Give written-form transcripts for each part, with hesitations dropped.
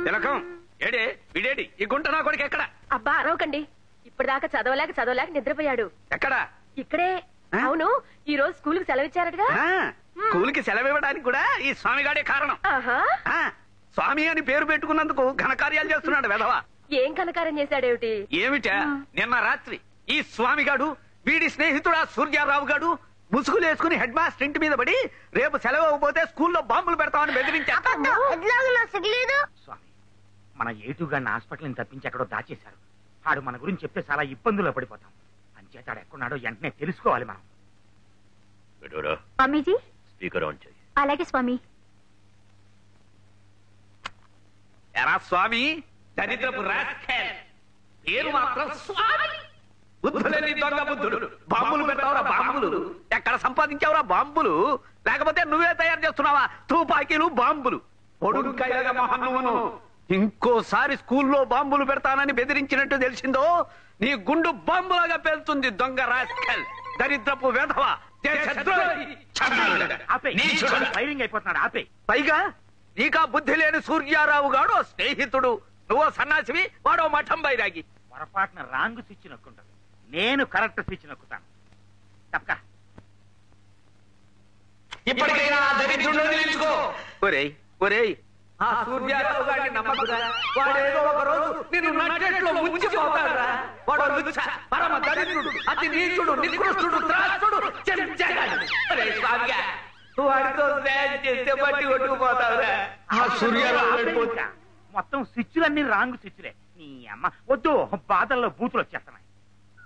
తిలకం ఏడే విడేడి ఈ గుంట నా కొడుకు ఎక్కడ? అబ్బా అరవకండి, ఇప్పటిదాకా చదవలేక నిద్రపోయాడు. ఎక్కడ? ఇక్కడే. అవును, ఈ రోజు స్కూల్ కి సెలవు ఇచ్చారటగా? స్కూల్ కి సెలవు ఇవ్వడానికి కూడా ఈ స్వామిగాడే కారణం. స్వామి అని పేరు పెట్టుకున్నందుకు ఘనకార్యాలు చేస్తున్నాడు వెధవ. ఏం ఘనకార్యం చేశాడేమిటి? ఏమిటా, నిన్న రాత్రి ఈ స్వామిగాడు వీడి స్నేహితుడా సూర్యారావు గాడు ముసుగులు వేసుకుని హెడ్ మాస్టర్ ఇంటి మీద పడి రేపు సెలవు అవ్వకపోతే స్కూల్లో బాంబులు పెడతామని బెదిరించారు. స్వామి, మన ఏటుగాడిని హాస్పిటల్ తప్పించి ఎక్కడో దాచేశారు. ఆడు మన గురించి చెప్తే చాలా ఇబ్బందుల్లో పడిపోతాం. అంచేత ఆడు ఎక్కడున్నాడో వెంటనే తెలుసుకోవాలి మనం. స్వామీజీ స్పీకర్ ఆన్ చేయి. అలాగే స్వామి. ఎరా స్వామి, దరిద్రపు రాస్కెల్, పేరు మాత్రం స్వామి. బుద్ధులని దొంగ బుద్ధుడు. బాంబులు పెడతావురా బాంబులు? ఎక్కడ సంపాదించావురా బాంబులు? లేకపోతే నువ్వే తయారు చేస్తున్నావా తుపాకీలు బాంబులు? పొడుగుకాయలుగా మహన్నువును. ఇంకోసారి స్కూల్లో బాంబులు పెడతానని బెదిరించినట్టు తెలిసిందో నీ గుండు బాంబులాగా పేలుతుంది. దొంగ రాస్కెల్, దరిద్రపు వెధవ, ఫైరింగ్ అయిపోతున్నాడు. ఆపే. పైగా నీకా బుద్ధి లేని సూర్యారావు గాడు స్నేహితుడు, నువ్వో సన్నాసివి, వాడో మఠం బైరాగి. పొరపాటున రాంగు స్విచ్ నొక్కుంటాను, నేను కరెక్ట్ స్విచ్ నొక్కుతాను. తప్పక ఇప్పటికైనా దరిద్రుడు నిలుచుకో. ఒరేయ్ ఒరేయ్, ఆ సూర్యారావు గారిని నమ్మకురా. వాడేదో ఒక రోజు నిన్ను నట్టెట్లో ముంచిపోతాడురా. వాడు లుచ్చ, పరమ దరిద్రుడు, అతి నీచుడు, నికృష్టుడు, త్రాస్తుడు, చెంచగాడు. ఒరేయ్ స్వామిగా, వాడితో స్నేహం చేస్తే బట్టి కొట్టుకుపోతావురా. ఆ సూర్యారావు మొత్తం స్విచ్లన్నీ రాంగు స్విచ్లే. నీ అమ్మ వద్దు, బాధల్లో బూతులు వచ్చేస్తున్నాయి.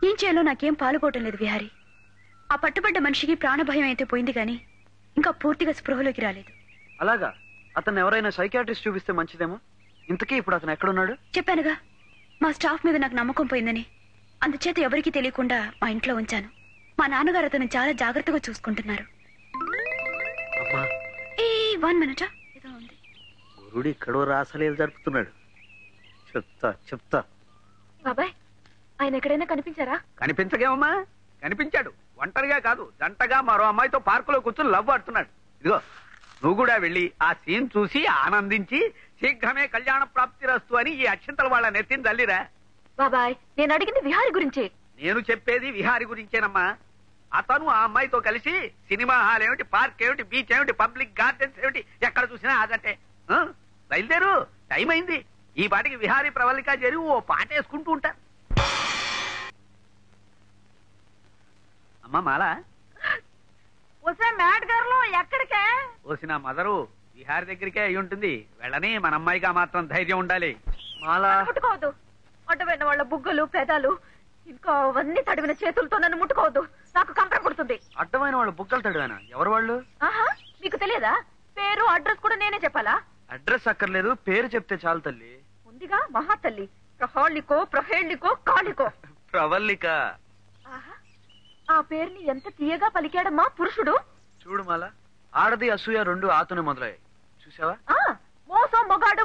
ఏం చేయాలో నాకేం పాలుపోవటం లేదు విహారీ. ఆ పట్టుబడ్డ మనిషికి ప్రాణభయం అయితే పోయింది గాని ఇంకా పూర్తిగా స్పృహలోకి రాలేదు. అలాగా? అతను ఎవరైనా సైకియాట్రిస్ట్ చూపిస్తే మంచిదేమో. ఇంతకీ ఇప్పుడు అతను ఎక్కడున్నాడు? చెప్పానుగా, మా స్టాఫ్ మీద నాకు నమ్మకం పోయిందని. అందుచేత ఎవరికీ తెలియకుండా మా ఇంట్లో ఉంచాను. మా నాన్నగారు అతను చాలా జాగ్రత్తగా చూసుకుంటున్నారు. ఏ 1 minute ఏదో ఉంది. గురుడు ఇక్కడో రాసలేలు జరుపుతున్నాడు. చెప్తా. బాబాయ్, ఆయన ఎక్కడైనా కనిపించారా? కనిపించగేమమ్మా, కనిపించాడు. ఒంటరిగా కాదు, జంటగా మరో అమ్మాయితో పార్కులో కూర్చొని లవ్ ఆడుతున్నాడు. ఇదిగో నువ్వు కూడా వెళ్ళి ఆ సీన్ చూసి ఆనందించి శీఘ్రమే కళ్యాణ ప్రాప్తి రస్తు అని ఈ అక్షంతలు వాళ్ళ నెత్తిని తల్లిరా. బాబాయ్, నేను అడిగింది విహారి గురించి. నేను చెప్పేది విహారి గురించేనమ్మా. అతను ఆ అమ్మాయితో కలిసి సినిమా హాల్ ఏమిటి, పార్క్ ఏమిటి, బీచ్ ఏమిటి, పబ్లిక్ గార్డెన్స్ ఏమిటి, ఎక్కడ చూసినా అదంటే. బయలుదేరు, టైం అయింది. ఈ పాటికి విహారీ ప్రవళిక చేరి ఓ పాట వేసుకుంటూ ఉంటారు. అమ్మా మాలా, ఎక్కడికే? ఓసిన మదరు విహారి దగ్గరికే అయి ఉంటుంది. వెళ్ళని మన అమ్మాయిగా మాత్రం ధైర్యం ఉండాలి. మాలా ముట్టుకోవద్దు. అడ్డమైన వాళ్ళ బుగ్గలు, పెదాలు, ఇంకా అవన్నీ తడివిన చేతులతో నన్ను ముట్టుకోవద్దు. నాకు కంపర కొడుతుంది. అడ్డమైన వాళ్ళు బుగ్గలు తడివేనా? ఎవరు వాళ్ళు? ఆహా, మీకు తెలియదా? పేరు అడ్రస్ కూడా నేనే చెప్పాలా? అడ్రస్ అక్కర్లేదు, పేరు చెప్తే చాలు తల్లి. ముందుగా మహాతల్లి ప్రహాళికో, ప్రహేళికో, కాళికో. ప్రవల్లిక. ఆ పేరుని ఎంత తీయగా పలికాడమ్మా పురుషుడు. చూడు మాలా, ఆడది అసూయ రెండు ఆతోనే మొదలయ్యాయి. చూసావా? మోసం మొగాడు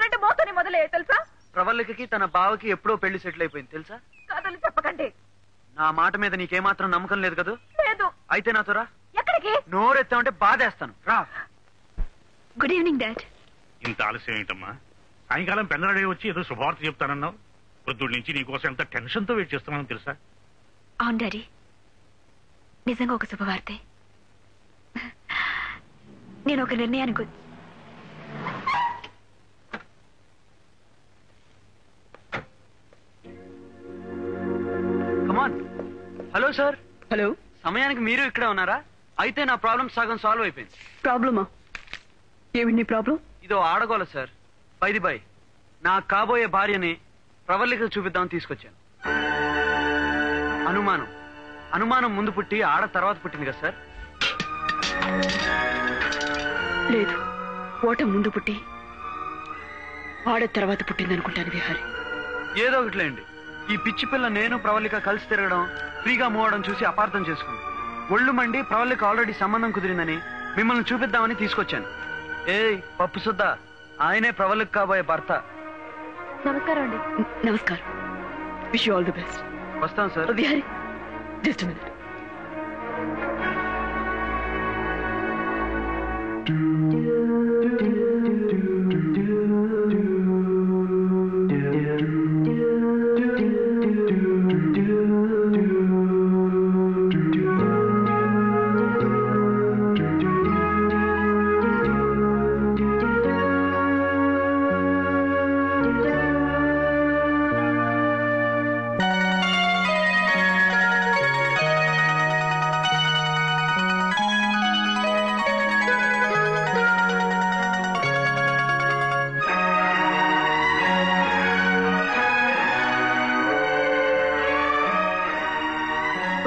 రెండు మోతోని మొదలయ్యాయి తెలుసా? ప్రవల్లికకి తన బావకి ఎప్పుడో పెళ్లి సెటిల్ అయిపోయింది తెలుసా? కథలు చెప్పకండి. నా మాట మీద నీకేమాత్రం నమ్మకం లేదు కదా? లేదు. అయితే నాతో రా. ఎక్కడికి? నోరెత్తామంటే బాధేస్తాను. రా. Good evening dad. ఇంత ఆలస్యం ఏంటమ్మా? సాయంకాలం పెన్నరడే వచ్చి ఏదో శుభవార్త చెప్తానన్నావు. వృద్ధుడి నుంచి నీకోసం ఎంత టెన్షన్ తో వెయిట్ చేస్తున్నాను తెలుసా? అవును డాడీ, నిజంగా ఒక శుభవార్తే. నేను ఒక నిర్ణయానికి కమాన్. Hello sir. హలో. సమయానికి మీరు ఇక్కడే ఉన్నారా? అయితే నా ప్రాబ్లం సగం సాల్వ్ అయిపోయింది. ప్రాబ్లమా? ఏమిటి నీ ప్రాబ్లం? ఇదో ఆడగోల సార్. బైది బై, నా కాబోయే భార్యని ప్రవల్లిక చూపిద్దామని తీసుకొచ్చాను. అనుమానం ముందు పుట్టి ఆడ తర్వాత పుట్టింది కదా సార్? లేదు, ఓట ముందు పుట్టి ఆడ తర్వాత పుట్టింది అనుకుంటాను విహారి. ఏదో ఒకటిలేండి. ఈ పిచ్చి పిల్ల నేను ప్రవల్లిక కలిసి తిరగడం, ఫ్రీగా మూవ్ అవడం చూసి అపార్థం చేసుకుంది. ఒళ్ళు మండి ప్రవల్లిక ఆల్రెడీ సంబంధం కుదిరిందని మిమ్మల్ని చూపిద్దామని తీసుకొచ్చాను. ఏయ్ పప్పు సుద్దా, ఆయనే ప్రవల్లిక కాబోయే భర్త. నమస్కారం అండి. నమస్కారం. Wish you all the best. వస్తాం సార్. Vihari, just minute.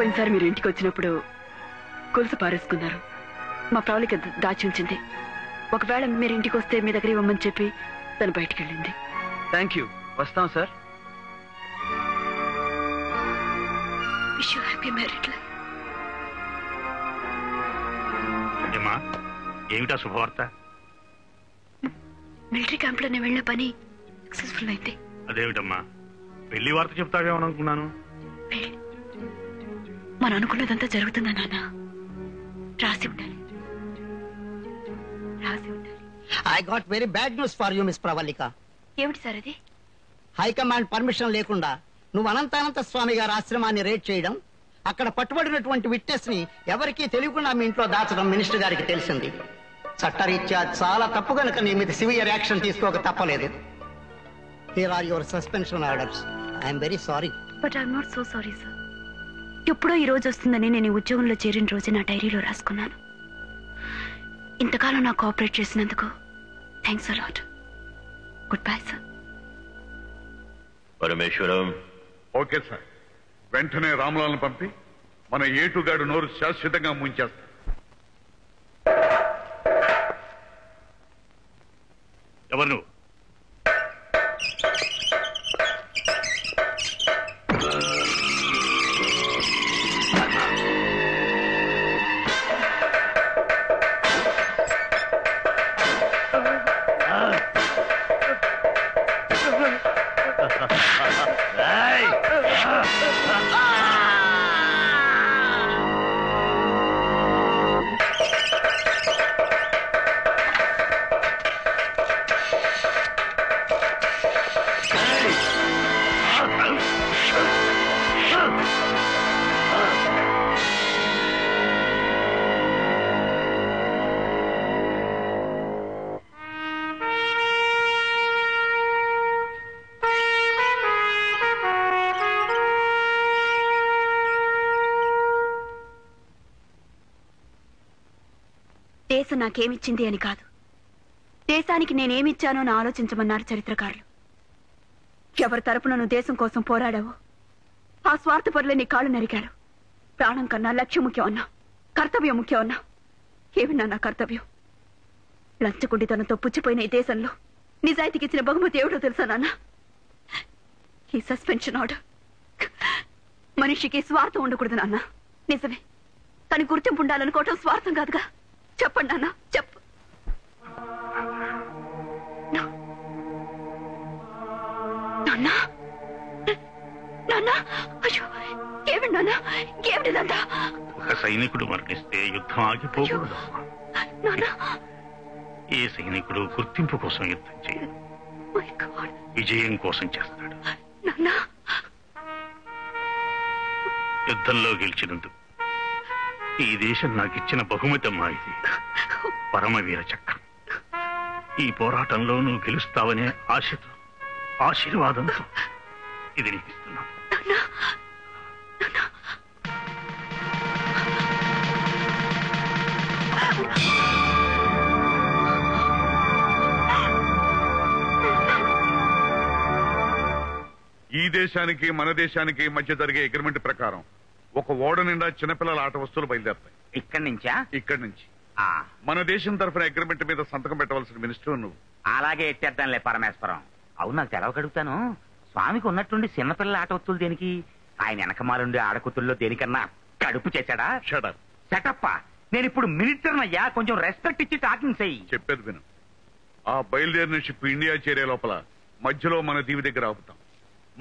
పోయినసారి మీరు ఇంటికి వచ్చినప్పుడు గొలుసు పారేసుకున్నారు. మా ప్రవళిక దాచి ఉంచింది. ఒకవేళ మీరు ఇంటికి వస్తే మీ దగ్గర ఇవ్వమని చెప్పి తను బయటికి వెళ్ళింది. Thank you. వస్తాం sir. Wish you happy married life. ఏమా ఏమిటా శుభవార్త? మిలిటరీ క్యాంప్ లో నేను వెళ్ళిన పని సక్సెస్ఫుల్ అయింది. అదేమిటమ్మా పెళ్లి వార్త చెప్తావేమనుకున్నాను. మనం అనుకున్నదంతా జరుగుతుందా నాన్న? రాసి ఉండాలి, రాసి ఉండాలి. I got very bad news for you, Miss Pravalika. ఏమిటి సార్ అది? హైకమాండ్ పర్మిషన్ లేకుండా నువ్వు అనంతానంత స్వామి గారి ఆశ్రమాన్ని రేడ్ చేయడం, అక్కడ పట్టుబడినటువంటి విట్నెస్ ని ఎవరికీ తెలియకుండా మీ ఇంట్లో దాచడం మినిస్టర్ గారికి తెలిసింది. చట్టరీత్యా చాలా తప్పు గనుక నీ మీద సివియర్ యాక్షన్ తీసుకోక తప్పలేదు. Here are your suspension orders. I am very sorry. But I'm not so sorry sir. ఎప్పుడో ఈ రోజు వస్తుందని నేను ఈ ఉద్యోగంలో చేరిన రోజు నా డైరీలో రాసుకున్నాను. ఇంతకాలం నాకు కోఆపరేట్ చేసినందుకు thanks a lot. Good bye sir. Parameswaram. Okay sir. వెంటనే రామలాల్ని పంపి మన ఏటుగాడు నోరు శాశ్వతంగా ముంచేస్తా. ఎవరు నువ్వు? దేశం నాకేమిచ్చింది అని కాదు, దేశానికి నేనేమిచ్చానో అని ఆలోచించమన్నారు చరిత్రకారులు. ఎవరి తరపున నువ్వు దేశం కోసం పోరాడావో ఆ స్వార్థపరులే నీ కాళ్ళు నరికారు. ప్రాణం కన్నా లక్ష్యం ముఖ్యం అన్నా, కర్తవ్యం ముఖ్యం అన్నా. ఏమిన్నా నా కర్తవ్యం? లంచకుండితనంతో పుచ్చిపోయిన ఈ దేశంలో నిజాయితీకి ఇచ్చిన బహుమతి ఏమిటో తెలుసా నాన్న? ఈ సస్పెన్షన్ ఆర్డర్. మనిషికి స్వార్థం ఉండకూడదు నాన్న. నిజమే, కానీ గుర్తింపు ఉండాలనుకోవటం స్వార్థం కాదుగా. చెప్పండి నాన్న, చెప్పు. నాన్న, నాన్న, అయ్యో ఏమిటి నాన్న, ఏమిటిదంతా? ఒక సైనికుడు మరణిస్తే యుద్ధం ఆగిపోకూడదు. ఏ సైనికుడు గుర్తింపు కోసం యుద్ధం చేయడు, విజయం కోసం చేస్తాడు. యుద్ధంలో గెలిచినందుకు ఈ దేశం నాకిచ్చిన బహుమతి అమ్మా ఇది. పరమవీర చక్రం. ఈ పోరాటంలో నువ్వు గెలుస్తావనే ఆశతో, ఆశీర్వాదంతో ఇది నీకు ఇస్తున్నాను. ఈ దేశానికి మన దేశానికి మధ్య జరిగే అగ్రిమెంట్ ప్రకారం ఒక ఓడ నిండా చిన్నపిల్లల ఆట వస్తువులు బయలుదేరుతాయి. ఇక్కడి నుంచా? ఇక్కడి నుంచి. మన దేశం తరఫున అగ్రిమెంట్ మీద సంతకం పెట్టవలసిన మినిస్టర్ నువ్వు. అలాగే ఎట్టేద్దాంలే పరమేశ్వరం. అవును, నాకు తెలవగడుగుతాను. స్వామికి ఉన్నట్టుండి చిన్నపిల్లల ఆట వస్తువులు దేనికి? ఆయన వెనకమాలుండి ఆడకూతుల్లో దేనికన్నా కడుపు చేశాడా? సెటప్పా. నేను ఇప్పుడు మినిస్టర్ అయ్యా, కొంచెం రెస్పెక్ట్ ఇచ్చి టాకింగ్ చెయ్యి. చెప్పేది విను. ఆ బయలుదేరిన షిప్ ఇండియా చేరే లోపల మధ్యలో మన దీవి దగ్గర ఆపుతాం.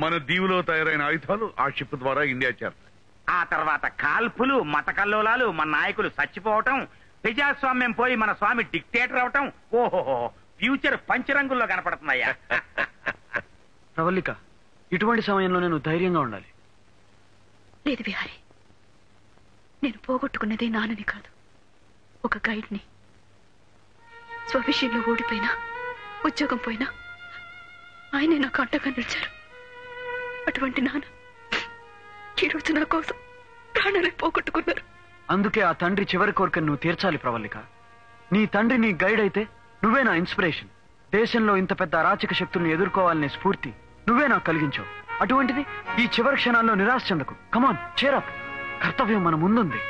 మన దీవిలో తయారైన ఆయుధాలు ఆ షిప్ ద్వారా ఇండియా చేరతాయి. ఆ తర్వాత కాల్పులు, మత కల్లోలాలు, మన నాయకులు చచ్చిపోవటం, ప్రజాస్వామ్యం పోయి మన స్వామి డిక్టేటర్ అవటం. ఓహో, ఫ్యూచర్ పంచరంగుల్లో కనపడుతున్నాయా? ప్రవల్లిక, ఇటువంటి సమయంలో నేను ధైర్యంగా ఉండాలి. లేదు విహారీ, నేను పోగొట్టుకున్నది నాన్నని కాదు, ఒక గైడ్ని. స్వవిషయంలో ఓడిపోయినా, ఉద్యోగం పోయినా ఆయనే నాకు అంటగా నిలిచారు. అటువంటి నాన్న ఈరోజు నా కోసం ప్రాణాలే పోగొట్టుకున్నారు. అందుకే ఆ తండ్రి చివరి కోరికను నువ్వు తీర్చాలి ప్రవల్లిక. నీ తండ్రి నీ గైడ్ అయితే నువ్వే నా ఇన్స్పిరేషన్. దేశంలో ఇంత పెద్ద అరాచక శక్తుల్ని ఎదుర్కోవాలనే స్ఫూర్తి నువ్వే నాకు కలిగించావు. అటువంటిది ఈ చివరి క్షణాల్లో నిరాశ చెందకు. కమాన్, చేర్ అప్. కర్తవ్యం మన ముందుంది.